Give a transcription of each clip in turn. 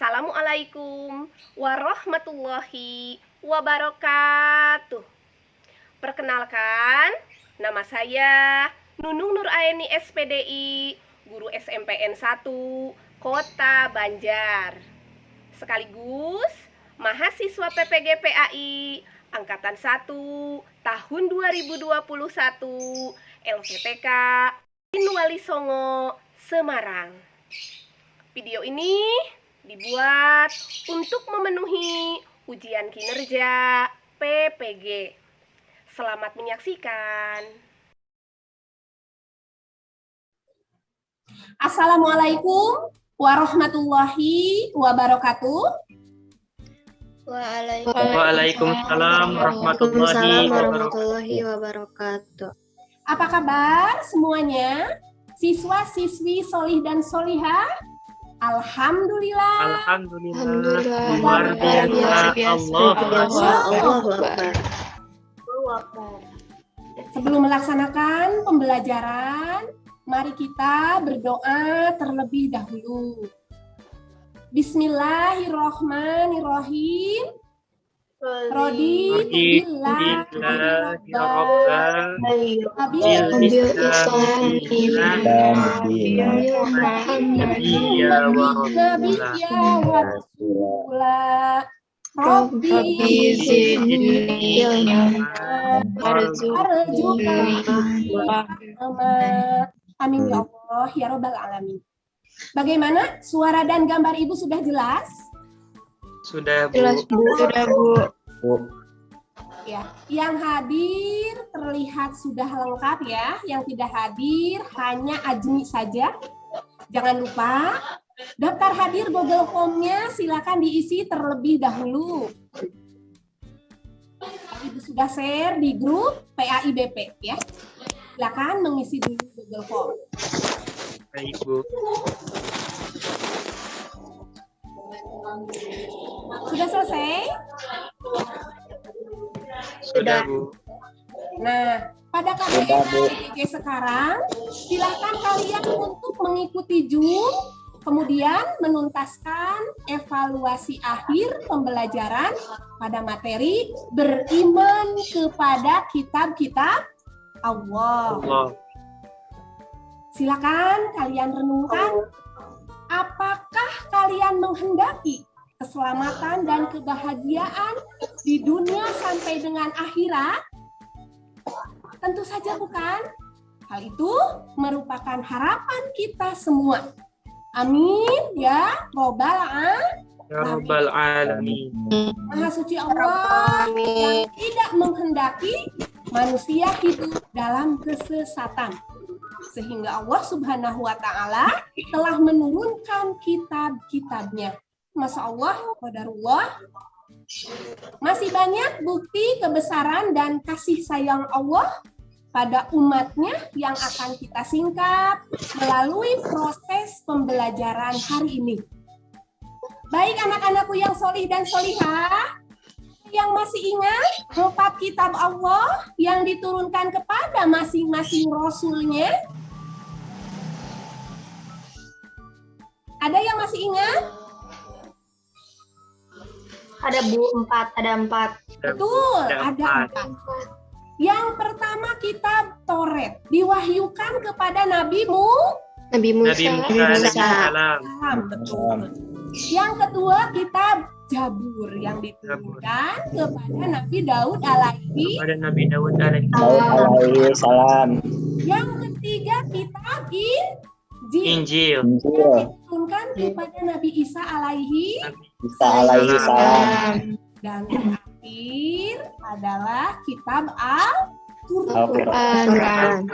Assalamualaikum warahmatullahi wabarakatuh. Perkenalkan, nama saya Nunung Nuraini SPDI, guru SMPN 1 Kota Banjar. Sekaligus mahasiswa PPG PAI Angkatan 1 tahun 2021 LVTK Wali Songo, Semarang. Video ini dibuat untuk memenuhi ujian kinerja PPG. Selamat menyaksikan. Assalamualaikum warahmatullahi wabarakatuh. Waalaikumsalam warahmatullahi wabarakatuh. Apa kabar semuanya? Siswa-siswi solih dan solihah? Alhamdulillah. Luar biasa. Sebelum melaksanakan pembelajaran, mari kita berdoa terlebih dahulu. Bismillahirrahmanirrahim. Raditu billahi Rabbi zidni Amin ya Allah ya Rabbal alamin. Bagaimana suara dan gambar Ibu sudah jelas? Sudah, Bu. Jelas, Bu. Sudah, Bu. Ya, yang hadir terlihat sudah lengkap ya. Yang tidak hadir hanya Ajmi saja. Jangan lupa daftar hadir Google Form-nya silakan diisi terlebih dahulu. Ibu sudah share di grup PAIBP ya. Silakan mengisi dulu Google Form. Baik, Bu. Sudah selesai? Sudah, Bu. Nah, pada KBM PPG sekarang, silakan kalian untuk mengikuti Zoom, kemudian menuntaskan evaluasi akhir pembelajaran pada materi beriman kepada kitab-kitab Allah. Silakan kalian renungkan, apakah kalian menghendaki keselamatan dan kebahagiaan di dunia sampai dengan akhirat? Tentu saja bukan. Hal itu merupakan harapan kita semua. Amin ya Rabbal alamin. Maha suci Allah yang tidak menghendaki manusia hidup dalam kesesatan. Sehingga Allah Subhanahu wa Ta'ala telah menurunkan kitab-kitabnya. Masya Allah, qadarullah. Masih banyak bukti kebesaran dan kasih sayang Allah pada umatnya yang akan kita singkap melalui proses pembelajaran hari ini. Baik anak-anakku yang solih dan solihah, yang masih ingat 4 kitab Allah yang diturunkan kepada masing-masing rasulnya? Ada yang masih ingat? Ada, Bu, 4. Ada 4. Betul, ada 4. Yang pertama kitab Toret diwahyukan kepada Nabi Musa. Betul. Yang kedua kitab Jabur yang diturunkan kepada Nabi Daud alaihi salam. Yang ketiga kitab Injil yang diturunkan kepada Nabi Isa alaihi salam. Dan terakhir adalah kitab Al-Qur'an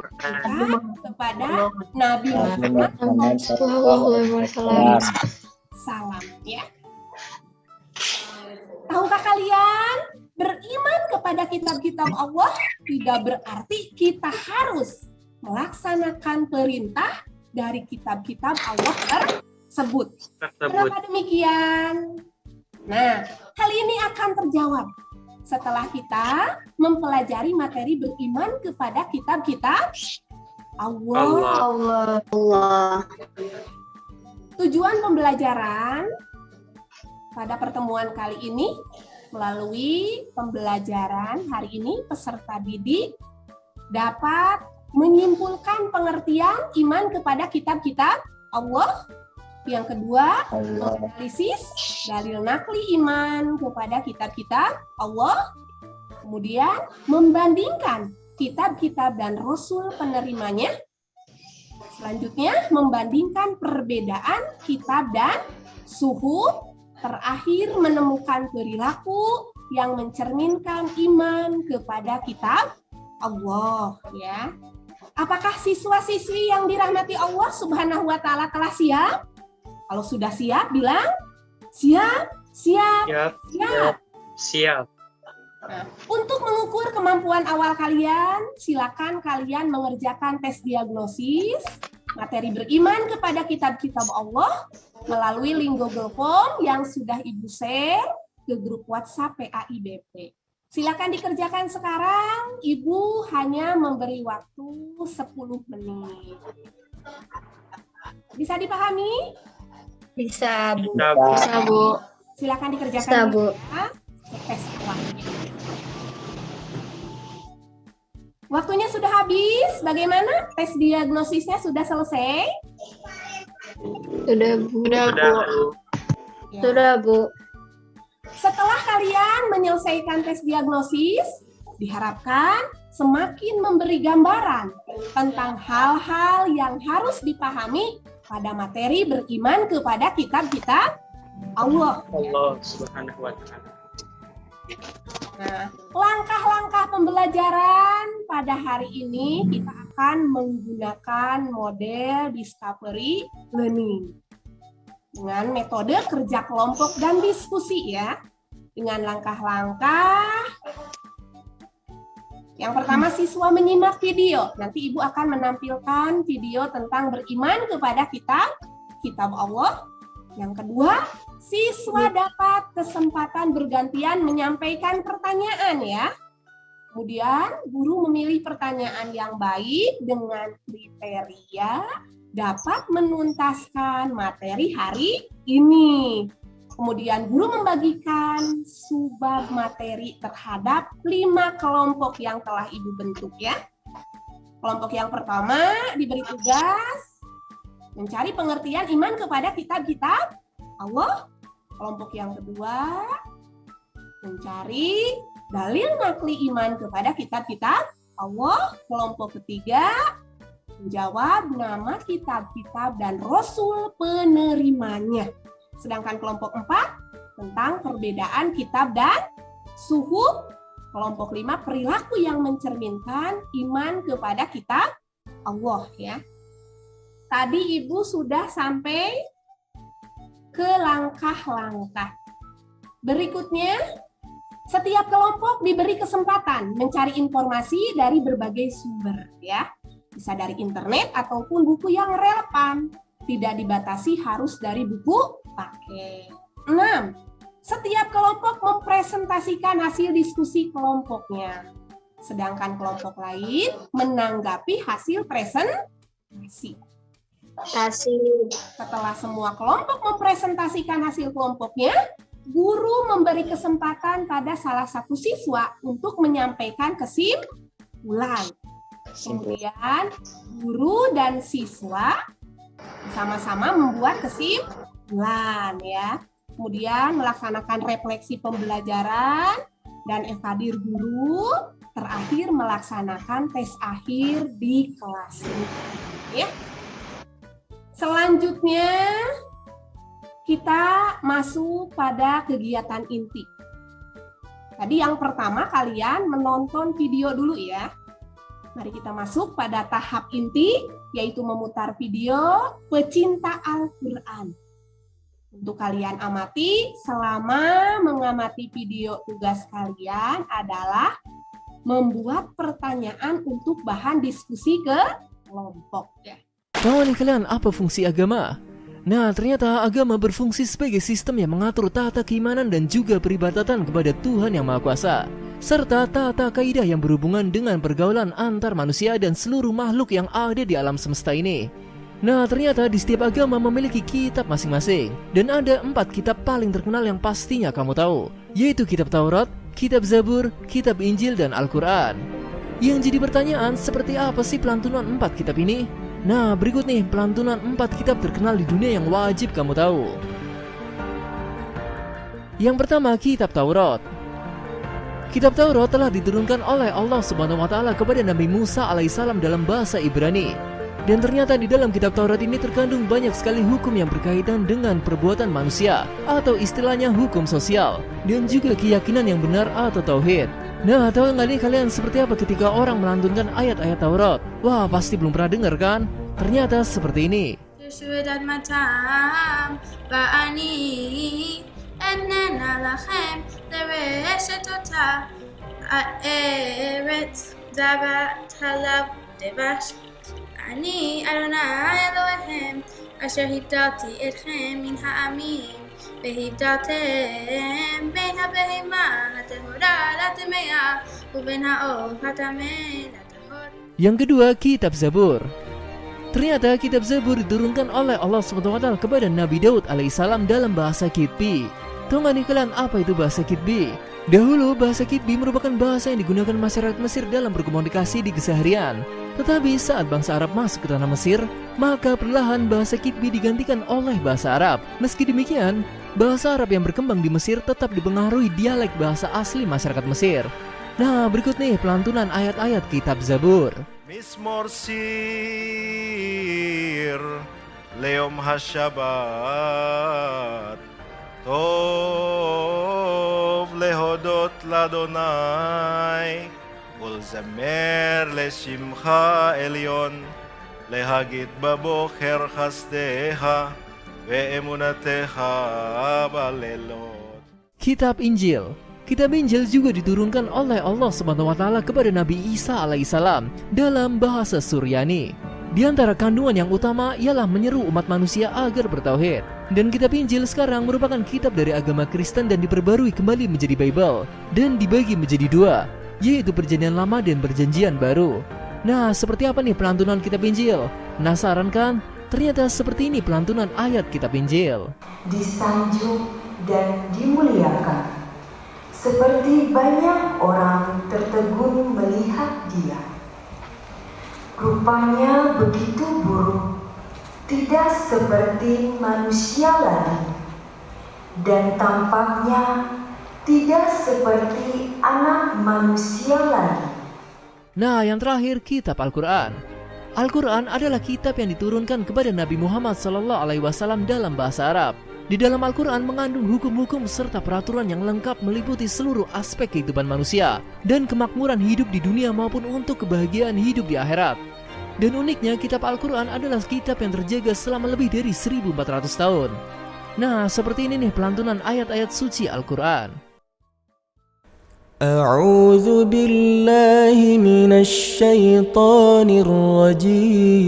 kepada Nabi Muhammad salam ya. Tahukah kalian, beriman kepada kitab-kitab Allah tidak berarti kita harus melaksanakan perintah dari kitab-kitab Allah tersebut. Kenapa demikian? Nah, hal ini akan terjawab setelah kita mempelajari materi beriman kepada kitab-kitab Allah. Allah. Tujuan pembelajaran pada pertemuan kali ini, melalui pembelajaran hari ini, peserta didik dapat menyimpulkan pengertian iman kepada kitab-kitab Allah. Yang kedua, menganalisis dalil nakli iman kepada kitab-kitab Allah. Kemudian membandingkan kitab-kitab dan rasul penerimanya. Selanjutnya, membandingkan perbedaan kitab dan suhu. Terakhir, menemukan perilaku yang mencerminkan iman kepada kitab Allah, ya. Apakah siswa-siswi yang dirahmati Allah Subhanahu wa taala telah siap? Kalau sudah siap, bilang siap, siap, Siap. siap. Siap. Nah, untuk mengukur kemampuan awal kalian, silakan kalian mengerjakan tes diagnosis materi beriman kepada kitab-kitab Allah melalui link Google Form yang sudah Ibu share ke grup WhatsApp PAIBP. Silakan dikerjakan sekarang, Ibu hanya memberi waktu 10 menit. Bisa dipahami? Bisa, Bu. Bisa, Bu. Bisa, Bu. Silakan dikerjakan Bisa, Bu. tes awalnya. Waktunya sudah habis. Bagaimana? Tes diagnosisnya sudah selesai? Sudah, Bu. Sudah, Bu. Ya. Sudah, Bu. Setelah kalian menyelesaikan tes diagnosis, diharapkan semakin memberi gambaran tentang hal-hal yang harus dipahami pada materi beriman kepada kitab-kitab Allah. Allah Subhanahu wa taala. Nah, langkah-langkah pembelajaran pada hari ini kita akan menggunakan model discovery learning dengan metode kerja kelompok dan diskusi, ya. Dengan langkah-langkah. Yang pertama, siswa menyimak video. Nanti Ibu akan menampilkan video tentang beriman kepada kitab Allah. Yang kedua, siswa dapat kesempatan bergantian menyampaikan pertanyaan, ya. Kemudian guru memilih pertanyaan yang baik dengan kriteria dapat menuntaskan materi hari ini. Kemudian guru membagikan subbab materi terhadap 5 kelompok yang telah Ibu bentuk, ya. Kelompok yang pertama diberi tugas mencari pengertian iman kepada kitab-kitab Allah. Kelompok yang kedua mencari dalil nakli iman kepada kitab-kitab Allah. Kelompok ketiga menjawab nama kitab-kitab dan rasul penerimanya. Sedangkan kelompok 4 tentang perbedaan kitab dan suhu. Kelompok 5 perilaku yang mencerminkan iman kepada kitab Allah, ya. Tadi Ibu sudah sampai ke langkah-langkah. Berikutnya, setiap kelompok diberi kesempatan mencari informasi dari berbagai sumber, ya. Bisa dari internet ataupun buku yang relevan. Tidak dibatasi harus dari buku pakai. 6. Setiap kelompok mempresentasikan hasil diskusi kelompoknya. Sedangkan kelompok lain menanggapi hasil presentasi. Setelah semua kelompok mempresentasikan hasil kelompoknya, guru memberi kesempatan pada salah satu siswa untuk menyampaikan kesimpulan. Kemudian guru dan siswa sama-sama membuat kesimpulan, ya. Kemudian melaksanakan refleksi pembelajaran dan evaluasi guru. Terakhir melaksanakan tes akhir di kelas, ya. Selanjutnya kita masuk pada kegiatan inti. Tadi yang pertama kalian menonton video dulu, ya. Mari kita masuk pada tahap inti, yaitu memutar video pecinta Al-Quran. Untuk kalian amati, selama mengamati video, tugas kalian adalah membuat pertanyaan untuk bahan diskusi ke kelompok, ya. Tahu nih kalian apa fungsi agama? Nah, ternyata agama berfungsi sebagai sistem yang mengatur tata keimanan dan juga peribadatan kepada Tuhan Yang Maha Kuasa, serta tata kaidah yang berhubungan dengan pergaulan antar manusia dan seluruh makhluk yang ada di alam semesta ini. Nah, ternyata di setiap agama memiliki kitab masing-masing. Dan ada 4 kitab paling terkenal yang pastinya kamu tahu, yaitu kitab Taurat, kitab Zabur, kitab Injil, dan Al-Quran. Yang jadi pertanyaan, seperti apa sih pelantunan 4 kitab ini? Nah, berikut nih pelantunan 4 kitab terkenal di dunia yang wajib kamu tahu. Yang pertama, kitab Taurat. Kitab Taurat telah diturunkan oleh Allah Subhanahu wa taala kepada Nabi Musa alaihissalam dalam bahasa Ibrani. Dan ternyata di dalam kitab Taurat ini terkandung banyak sekali hukum yang berkaitan dengan perbuatan manusia, atau istilahnya hukum sosial, dan juga keyakinan yang benar atau tauhid. Nah, tahu nggak nih kalian seperti apa ketika orang melantunkan ayat-ayat Taurat? Wah, pasti belum pernah dengar kan? Ternyata seperti ini. אני אדוני אלוהיכם אשר הבדלתי אתכם מן העמים והבדלתם בין הבהמה הטהורה לטמאה ובין העוף הטמא לטהור. Yang kedua, kitab Zabur. Ternyata kitab Zabur diturunkan oleh Allah SWT kepada Nabi Daud alaihissalam dalam bahasa Kitbi. Tahu nggak nih kalian apa itu bahasa Kitbi? Dahulu bahasa Kitbi merupakan bahasa yang digunakan masyarakat Mesir dalam berkomunikasi di keseharian. Tetapi saat bangsa Arab masuk ke tanah Mesir, maka perlahan bahasa Kitbi digantikan oleh bahasa Arab. Meski demikian, bahasa Arab yang berkembang di Mesir tetap dipengaruhi dialek bahasa asli masyarakat Mesir. Nah, berikut nih pelantunan ayat-ayat kitab Zabur. Mismor sir leom hashabat tov lehodot ladonai ולזמר לשמך עליון, להגיד בבוקר חסדיך ואמונתך בלילות. Kitab Injil. Kitab Injil juga diturunkan oleh Allah Subhanahu wa taala kepada Nabi Isa alaihissalam dalam bahasa Suryani. Di antara kandungan yang utama ialah menyeru umat manusia agar bertauhid. Dan kitab Injil sekarang merupakan kitab dari agama Kristen dan diperbarui kembali menjadi Bible dan dibagi menjadi 2, yaitu Perjanjian Lama dan Perjanjian Baru. Nah, seperti apa nih pelantunan kitab Injil? Penasaran kan? Ternyata seperti ini pelantunan ayat kitab Injil. Disanjung dan dimuliakan, seperti banyak orang tertegun melihat dia. Rupanya begitu buruk, tidak seperti manusia lagi, dan tampaknya tidak seperti anak manusia lagi. Nah, yang terakhir kitab Al-Quran. Al-Quran adalah kitab yang diturunkan kepada Nabi Muhammad SAW dalam bahasa Arab. Di dalam Al-Quran mengandung hukum-hukum serta peraturan yang lengkap meliputi seluruh aspek kehidupan manusia dan kemakmuran hidup di dunia maupun untuk kebahagiaan hidup di akhirat. Dan uniknya kitab Al-Quran adalah kitab yang terjaga selama lebih dari 1400 tahun. Nah, seperti ini nih pelantunan ayat-ayat suci Al-Quran. أعوذ بالله من الشيطان الرجيم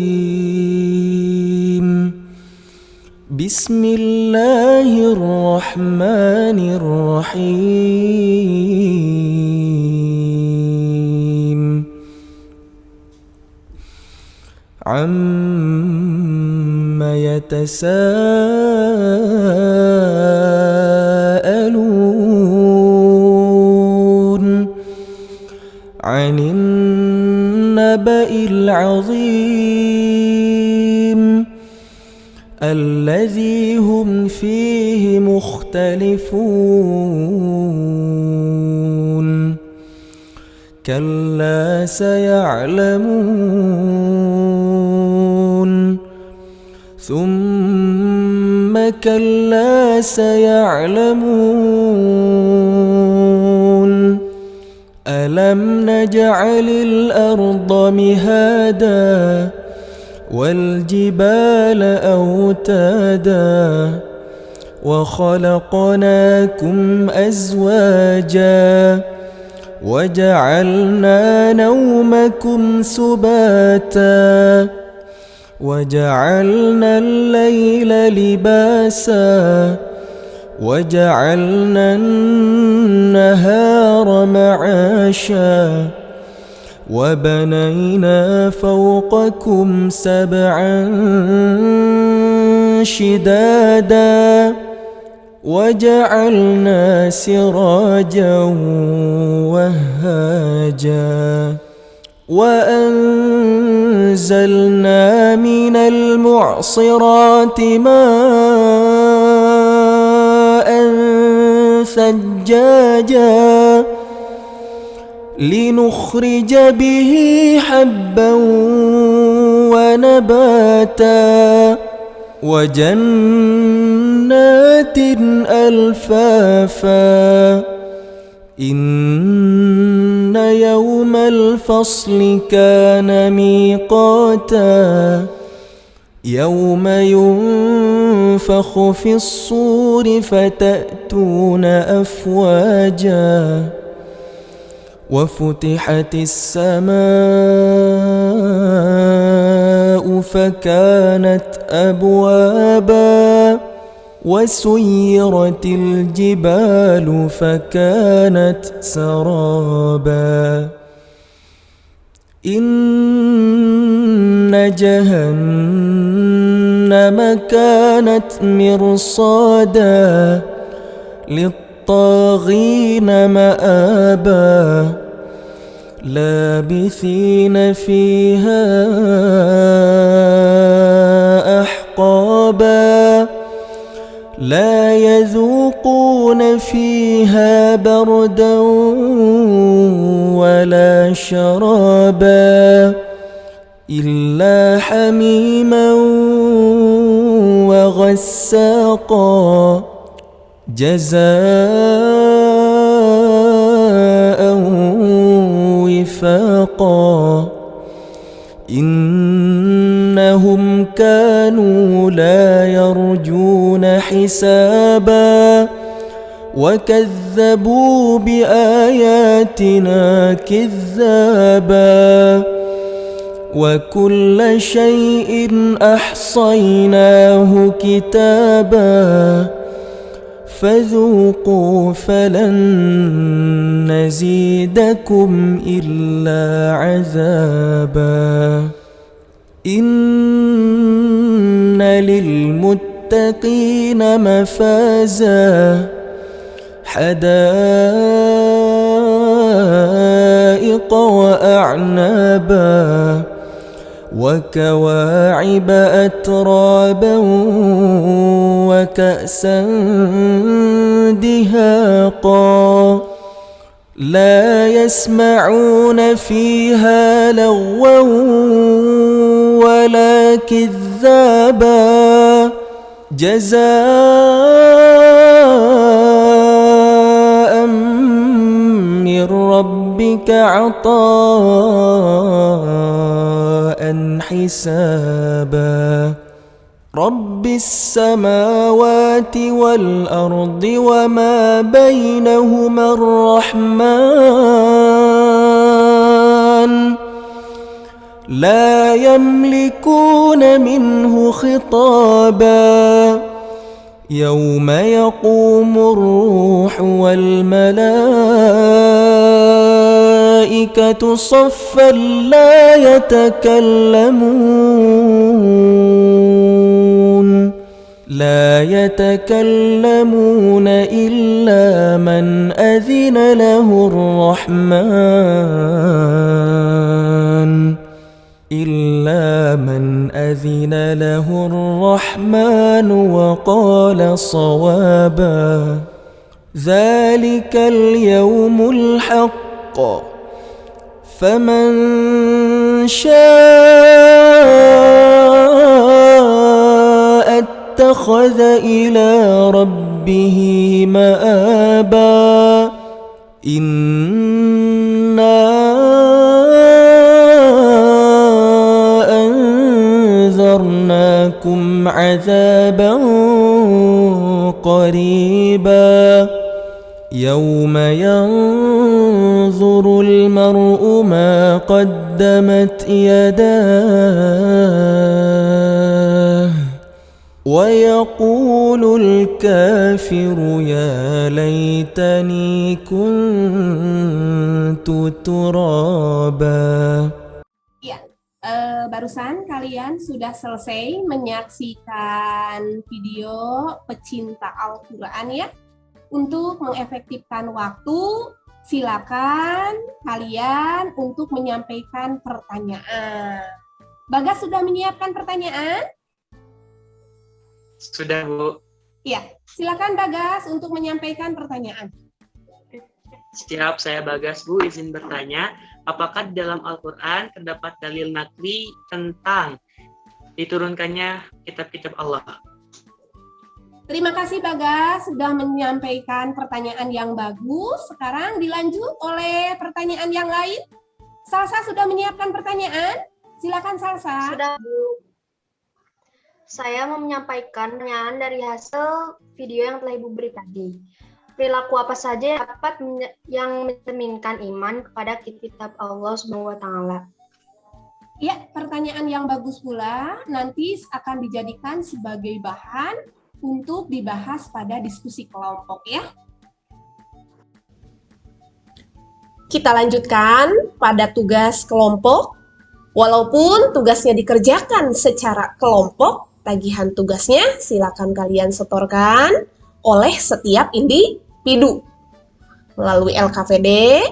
بسم الله الرحمن الرحيم عما يتساءلون عن النبأ العظيم الذي هم فيه مختلفون كلا سيعلمون ثم كلا سيعلمون ألم نجعل الأرض مهادا والجبال أوتادا وخلقناكم أزواجا وجعلنا نومكم سباتا وجعلنا الليل لباسا وجعلنا النهار معاشا وبنينا فوقكم سبعا شدادا وجعلنا سراجا وهاجا وأنزلنا من المعصرات ماء ثجاجا لنخرج به حبا ونباتا وجنات ألفافا إن يوم الفصل كان ميقاتا يوم ينفخ في الصور فتأتون أفواجا وفتحت السماء فكانت أبوابا وسيرت الجبال فكانت سرابا إن جهنم كانت مرصادا للطاغين مآبا لابثين فيها أحقابا لا يذوقون فيها بردا ولا شرابا إلا حميما وغساقا جزاء وفاقا إنهم كانوا لا يرجون حسابا وكذبوا بآياتنا كذابا وكل شيء أحصيناه كتابا فذوقوا فلن نزيدكم إلا عذابا إن للمتقين مفازا حدائق وأعنابا وكواعب أترابا وكأسا دهاقا لا يسمعون فيها لغوا ولا كذابا جزاء من ربك عطاء حسابا رب السماوات والأرض وما بينهما الرحمن لا يملكون منه خطابا يوم يقوم الروح والملائكة صفا لا يتكلمون إلا من أذن له الرحمن وقال صوابا ذلك اليوم الحق فمن شاء اتخذ إلى ربه مآبا إنا أنذرناكم عذابا قريبا يوم ينظر المرء ما قدمت يداه ويقول الكافر يا ليتني كنت ترابا. Ya, barusan kalian sudah selesai menyaksikan video pecinta Al-Quran ya. Untuk mengefektifkan waktu, silakan kalian untuk menyampaikan pertanyaan. Bagas sudah menyiapkan pertanyaan? Sudah, Bu. Ya, silakan Bagas untuk menyampaikan pertanyaan. Siap, saya Bagas, Bu. Izin bertanya, apakah di dalam Al-Quran terdapat dalil nakli tentang diturunkannya kitab-kitab Allah? Terima kasih Bagas sudah menyampaikan pertanyaan yang bagus. Sekarang dilanjut oleh pertanyaan yang lain. Salsa sudah menyiapkan pertanyaan? Silakan Salsa. Sudah, Bu. Saya mau menyampaikan pertanyaan dari hasil video yang telah Ibu beri tadi. Perilaku apa saja yang mencerminkan iman kepada kitab Allah Subhanahu wa Ta'ala? Ya, pertanyaan yang bagus pula nanti akan dijadikan sebagai bahan untuk dibahas pada diskusi kelompok ya. Kita lanjutkan pada tugas kelompok. Walaupun tugasnya dikerjakan secara kelompok, tagihan tugasnya silakan kalian setorkan oleh setiap individu melalui LKVD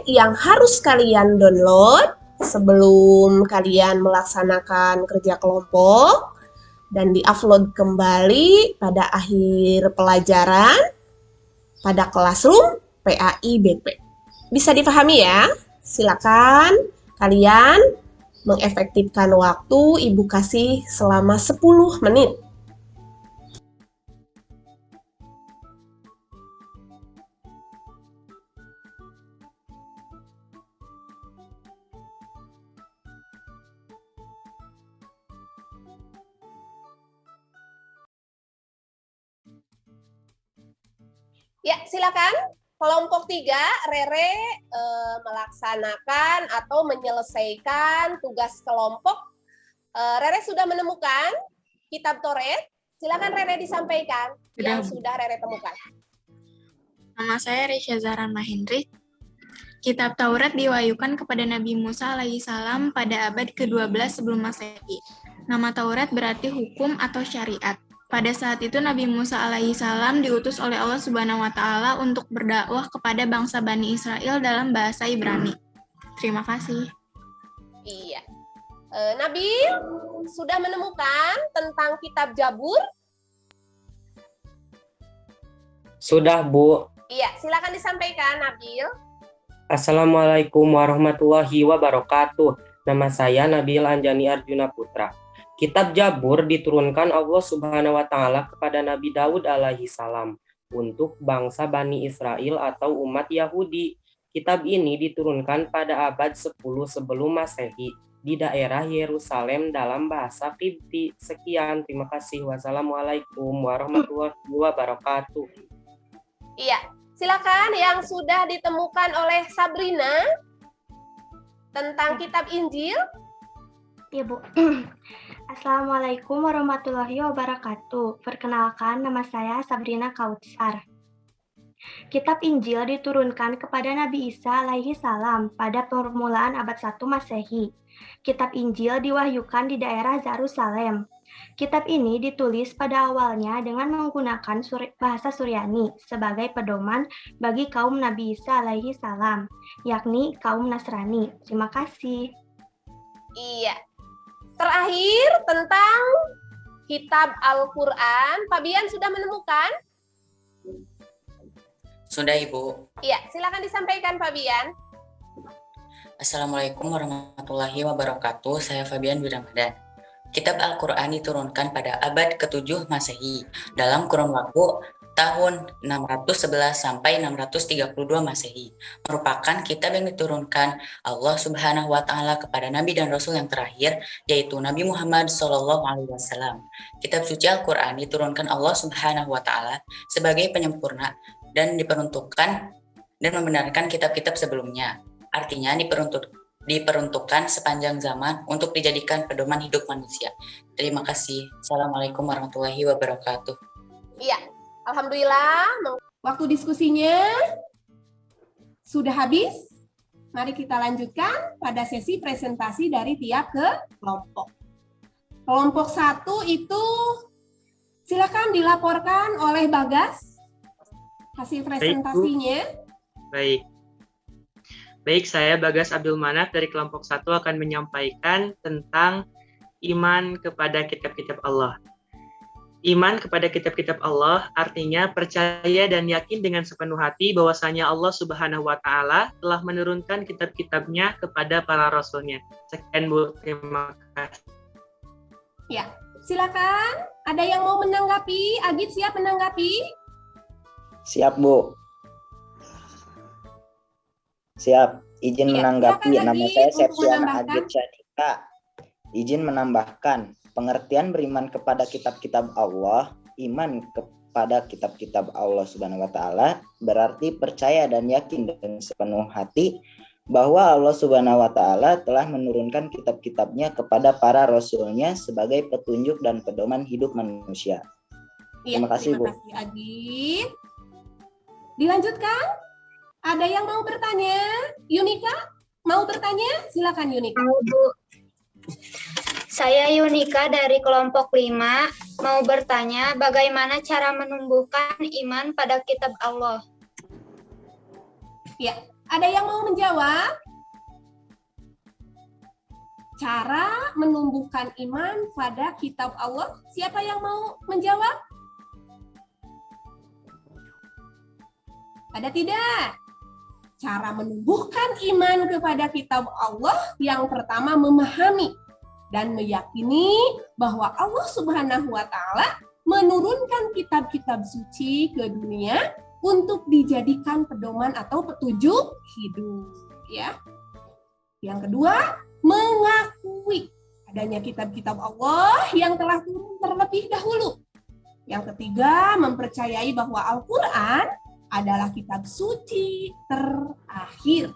yang harus kalian download sebelum kalian melaksanakan kerja kelompok dan di-upload kembali pada akhir pelajaran pada Classroom PAI BP. Bisa dipahami ya? Silakan kalian mengefektifkan waktu, Ibu kasih selama 10 menit. Ya, silakan. Kelompok 3, Rere melaksanakan atau menyelesaikan tugas kelompok. Rere sudah menemukan kitab Taurat. Silakan Rere disampaikan yang sudah Rere temukan. Nama saya Risha Zahran Mahendri. Kitab Taurat diwahyukan kepada Nabi Musa alaihissalam pada abad ke-12 sebelum Masehi. Nama Taurat berarti hukum atau syariat. Pada saat itu Nabi Musa alaihissalam diutus oleh Allah Subhanahu wa Ta'ala untuk berdakwah kepada bangsa Bani Israel dalam bahasa Ibrani. Terima kasih. Iya. Nabil sudah menemukan tentang kitab Jabur? Sudah, Bu. Iya, silakan disampaikan Nabil. Assalamualaikum warahmatullahi wabarakatuh. Nama saya Nabil Anjani Arjuna Putra. Kitab Jabur diturunkan Allah Subhanahu wa Ta'ala kepada Nabi Daud alaihi salam untuk bangsa Bani Israel atau umat Yahudi. Kitab ini diturunkan pada abad 10 sebelum Masehi di daerah Yerusalem dalam bahasa Qibti. Sekian, terima kasih. Wassalamualaikum warahmatullahi wabarakatuh. Iya, silakan yang sudah ditemukan oleh Sabrina tentang kitab Injil. Ya, Bu. Assalamualaikum warahmatullahi wabarakatuh. Perkenalkan, nama saya Sabrina Kautsar. Kitab Injil diturunkan kepada Nabi Isa alaihi salam pada permulaan abad 1 Masehi. Kitab Injil diwahyukan di daerah Yerusalem. Kitab ini ditulis pada awalnya dengan menggunakan bahasa Suryani sebagai pedoman bagi kaum Nabi Isa alaihi salam, yakni kaum Nasrani. Terima kasih. Iya. Terakhir tentang kitab Al-Quran, Fabian sudah menemukan? Sudah, Ibu. Iya, silakan disampaikan Fabian. Assalamualaikum warahmatullahi wabarakatuh. Saya Fabian Wiramadan. Kitab Al-Quran diturunkan pada abad ke-7 Masehi dalam kurun waktu tahun 611 sampai 632 Masehi. Merupakan kitab yang diturunkan Allah Subhanahu wa Ta'ala kepada Nabi dan Rasul yang terakhir, yaitu Nabi Muhammad SAW. Kitab suci Al-Quran diturunkan Allah Subhanahu wa Ta'ala sebagai penyempurna dan diperuntukkan dan membenarkan kitab-kitab sebelumnya. Artinya diperuntukkan sepanjang zaman untuk dijadikan pedoman hidup manusia. Terima kasih. Assalamualaikum warahmatullahi wabarakatuh. Iya, alhamdulillah. Waktu diskusinya sudah habis. Mari kita lanjutkan pada sesi presentasi dari tiap kelompok. Kelompok 1 itu silakan dilaporkan oleh Bagas hasil presentasinya. Baik. Baik, saya Bagas Abdul Manaf dari kelompok 1 akan menyampaikan tentang iman kepada kitab-kitab Allah. Iman kepada kitab-kitab Allah artinya percaya dan yakin dengan sepenuh hati bahwasanya Allah Subhanahu wa Ta'ala telah menurunkan kitab-kitabnya kepada para rasulnya. Sekian Bu, terima kasih. Ya, silakan. Ada yang mau menanggapi? Agit siap menanggapi? Siap, Bu. Siap. Izin menanggapi. silakan, Nama Agit, saya untuk Sepsiana menambahkan. Agit Syadika. Izin menambahkan. Pengertian beriman kepada kitab-kitab Allah, iman kepada kitab-kitab Allah Subhanahu wa Ta'ala berarti percaya dan yakin dengan sepenuh hati bahwa Allah Subhanahu wa Ta'ala telah menurunkan kitab-kitabnya kepada para rasulnya sebagai petunjuk dan pedoman hidup manusia. Iya, Terima kasih, Bu. Terima kasih, Agit. Dilanjutkan? Ada yang mau bertanya? Yunika, mau bertanya? Silakan, Yunika. Bu. Saya Yunika dari kelompok 5 mau bertanya bagaimana cara menumbuhkan iman pada kitab Allah. Ya, ada yang mau menjawab? Cara menumbuhkan iman pada kitab Allah. Siapa yang mau menjawab? Ada tidak? Cara menumbuhkan iman kepada kitab Allah yang pertama memahami dan meyakini bahwa Allah Subhanahu wa Ta'ala menurunkan kitab-kitab suci ke dunia untuk dijadikan pedoman atau petunjuk hidup, ya. Yang kedua, mengakui adanya kitab-kitab Allah yang telah turun terlebih dahulu. Yang ketiga, mempercayai bahwa Al-Qur'an adalah kitab suci terakhir.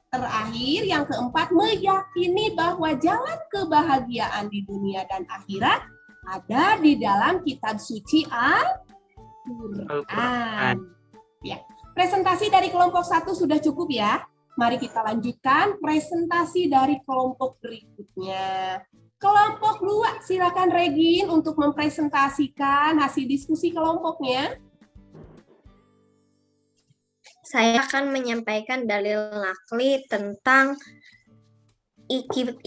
Terakhir, yang keempat, meyakini bahwa jalan kebahagiaan di dunia dan akhirat ada di dalam kitab suci Al-Quran. Ya, presentasi dari kelompok 1 sudah cukup ya. Mari kita lanjutkan presentasi dari kelompok berikutnya. Kelompok 2, silakan Regin untuk mempresentasikan hasil diskusi kelompoknya. Saya akan menyampaikan dalil nakli tentang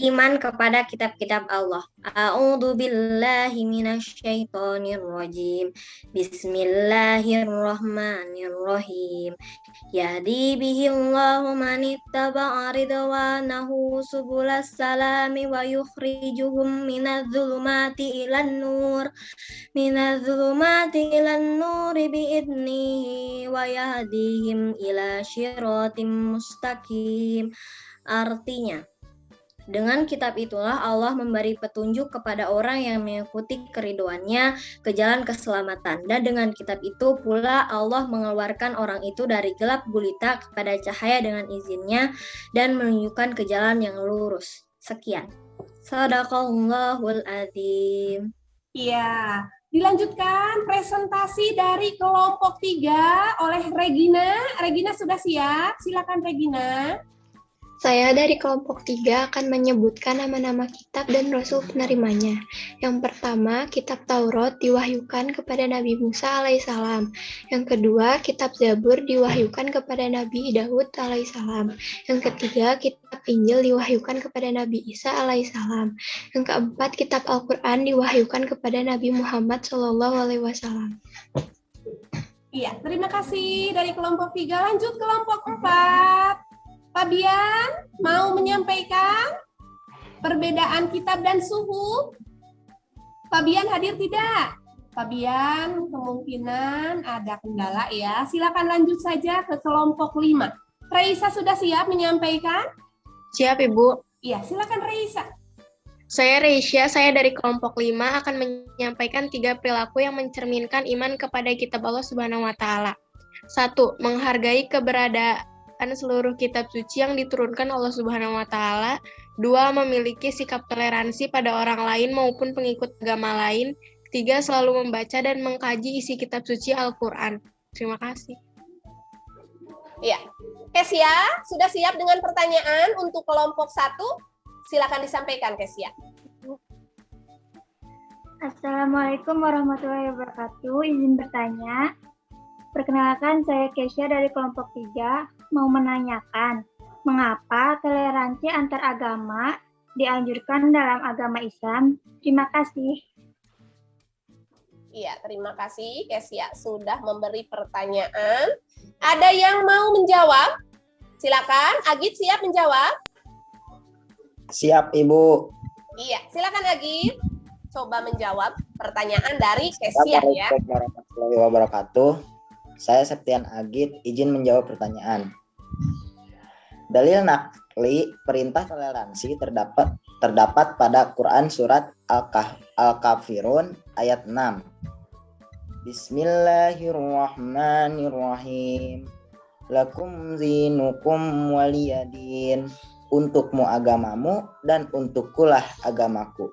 iman kepada kitab-kitab Allah. A'udzu billahi minasyaitonir rajim. Bismillahirrahmanirrahim. Yahdi bihillahu man ittaba'a ridwanahu subulas salami wa yukhrijuhum minadh-dhulumati ilan nur. Minadh-dhulumati ilan nuri biidnihi wa yahdihim ila syiratim mustaqim. Artinya, dengan kitab itulah Allah memberi petunjuk kepada orang yang mengikuti keridhoannya ke jalan keselamatan. Dan dengan kitab itu pula Allah mengeluarkan orang itu dari gelap gulita kepada cahaya dengan izinnya dan menunjukkan ke jalan yang lurus. Sekian. Shadaqallahul adzim. Iya, dilanjutkan presentasi dari kelompok 3 oleh Regina. Regina sudah siap? Silakan Regina. Saya dari kelompok 3 akan menyebutkan nama-nama kitab dan rasul penerimanya. Yang pertama, kitab Taurat diwahyukan kepada Nabi Musa alaihissalam. Yang kedua, kitab Zabur diwahyukan kepada Nabi Daud alaihissalam. Yang ketiga, kitab Injil diwahyukan kepada Nabi Isa alaihissalam. Yang keempat, kitab Al-Quran diwahyukan kepada Nabi Muhammad SAW. Iya, terima kasih dari kelompok 3. Lanjut kelompok 4. Fabian mau menyampaikan perbedaan kitab dan suhu. Fabian hadir tidak? Fabian kemungkinan ada kendala ya. Silakan lanjut saja ke kelompok 5. Reisa sudah siap menyampaikan? Siap, Ibu. Iya, silakan Reisa. Saya Reisha, saya dari kelompok 5 akan menyampaikan 3 perilaku yang mencerminkan iman kepada kitab Allah Subhanahu wa Ta'ala. 1. Menghargai seluruh kitab suci yang diturunkan Allah Subhanahu wa taala. 2. Memiliki sikap toleransi pada orang lain maupun pengikut agama lain. 3. Selalu membaca dan mengkaji isi kitab suci Al-Qur'an. Terima kasih. Iya. Kesia, sudah siap dengan pertanyaan untuk kelompok 1? Silakan disampaikan, Kesia. Assalamualaikum warahmatullahi wabarakatuh. Izin bertanya. Perkenalkan, saya Kesia dari kelompok 3, mau menanyakan, mengapa toleransi antar agama dianjurkan dalam agama Islam? Terima kasih. Iya, terima kasih Kesia sudah memberi pertanyaan. Ada yang mau menjawab? Silakan, Agit siap menjawab? Siap, Ibu. Iya, silakan Agit. Coba menjawab pertanyaan dari Kesia ya. Assalamualaikum warahmatullahi wabarakatuh. Saya Septian Agit, izin menjawab pertanyaan. Dalil nakli perintah toleransi terdapat pada Quran surat Al-Kafirun ayat 6. Bismillahirrahmanirrahim. Lakum zinukum waliyadin. Untukmu agamamu dan untukkulah agamaku.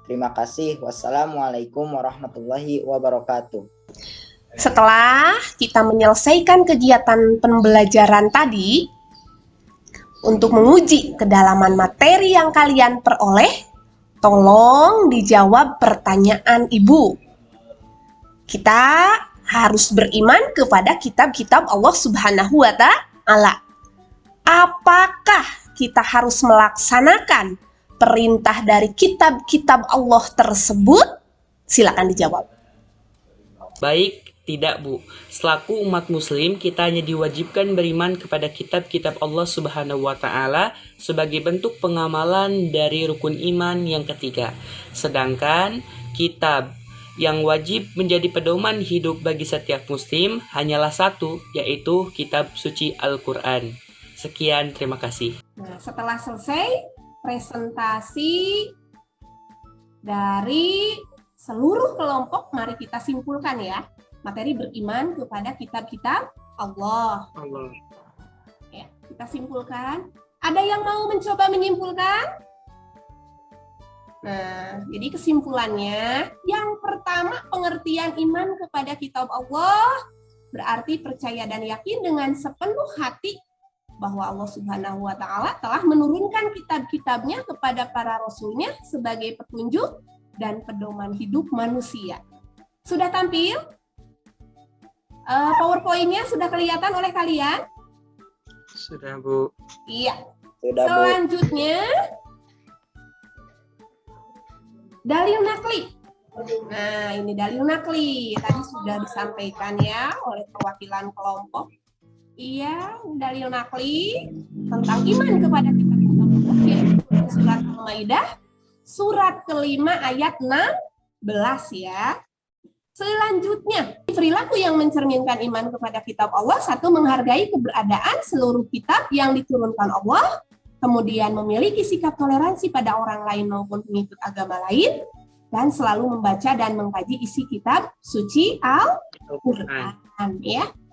Terima kasih. Wassalamualaikum warahmatullahi wabarakatuh. Setelah kita menyelesaikan kegiatan pembelajaran tadi, untuk menguji kedalaman materi yang kalian peroleh, tolong dijawab pertanyaan Ibu. Kita harus beriman kepada kitab-kitab Allah Subhanahu wa taala. Apakah kita harus melaksanakan perintah dari kitab-kitab Allah tersebut? Silakan dijawab. Baik, tidak Bu. Selaku umat muslim, kita hanya diwajibkan beriman kepada kitab-kitab Allah Subhanahu wa taala sebagai bentuk pengamalan dari rukun iman yang ketiga. Sedangkan kitab yang wajib menjadi pedoman hidup bagi setiap muslim hanyalah satu, yaitu kitab suci Al-Qur'an. Sekian, terima kasih. Nah, setelah selesai presentasi dari seluruh kelompok, mari kita simpulkan ya. Materi beriman kepada kitab-kitab Allah. Ya, kita simpulkan. Ada yang mau mencoba menyimpulkan? Nah, jadi kesimpulannya, yang pertama pengertian iman kepada kitab Allah berarti percaya dan yakin dengan sepenuh hati bahwa Allah Subhanahu wa taala telah menurunkan kitab-kitabnya kepada para rasulnya sebagai petunjuk dan pedoman hidup manusia. Sudah tampil? PowerPoint-nya sudah kelihatan oleh kalian? Sudah, Bu. Iya. Sudah, Bu. Selanjutnya, dalil nakli. Nah, ini dalil nakli. Tadi sudah disampaikan ya oleh perwakilan kelompok. Iya, dalil nakli tentang iman kepada kitab-kitab Allah, yaitu surat Al-Maidah, surat ke-5 ayat 16 ya. Selanjutnya, perilaku yang mencerminkan iman kepada kitab Allah, satu, menghargai keberadaan seluruh kitab yang diturunkan Allah, kemudian memiliki sikap toleransi pada orang lain maupun pengikut agama lain, dan selalu membaca dan mengkaji isi kitab suci Al-Qur'an.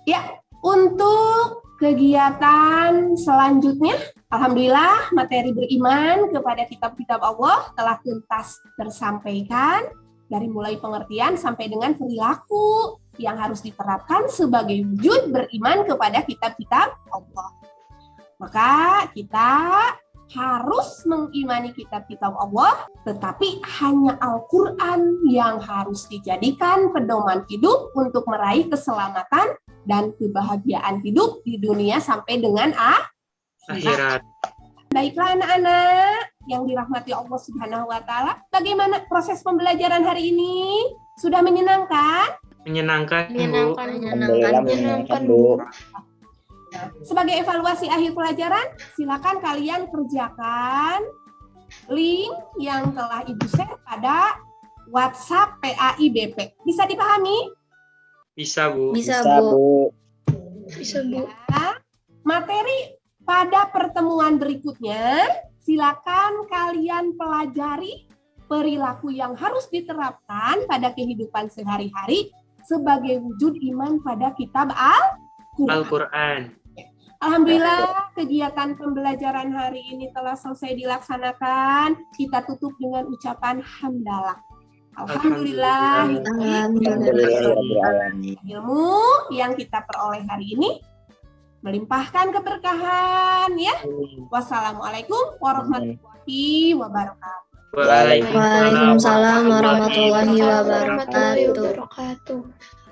Ya, untuk kegiatan selanjutnya, alhamdulillah materi beriman kepada kitab-kitab Allah telah tuntas tersampaikan. Dari mulai pengertian sampai dengan perilaku yang harus diterapkan sebagai wujud beriman kepada kitab-kitab Allah. Maka kita harus mengimani kitab-kitab Allah, tetapi hanya Al-Quran yang harus dijadikan pedoman hidup untuk meraih keselamatan dan kebahagiaan hidup di dunia sampai dengan akhirat. Baiklah anak-anak yang dirahmati Allah Subhanahu wa taala, bagaimana proses pembelajaran hari ini? Sudah menyenangkan? Menyenangkan, Bu. Menyenangkan, Bu. Sebagai evaluasi akhir pelajaran, silakan kalian kerjakan link yang telah Ibu share pada WhatsApp PAIBP. Bisa dipahami? Bisa, Bu. Bisa, Bu. Bisa, Bu. Ya. Materi pada pertemuan berikutnya, silakan kalian pelajari perilaku yang harus diterapkan pada kehidupan sehari-hari sebagai wujud iman pada kitab Al-Qur'an. Alhamdulillah kegiatan pembelajaran hari ini telah selesai dilaksanakan. Kita tutup dengan ucapan hamdalah. Alhamdulillah. Ilmu yang kita peroleh hari ini melimpahkan keberkahan ya. Wassalamualaikum warahmatullahi wabarakatuh. Waalaikumsalam warahmatullahi wabarakatuh.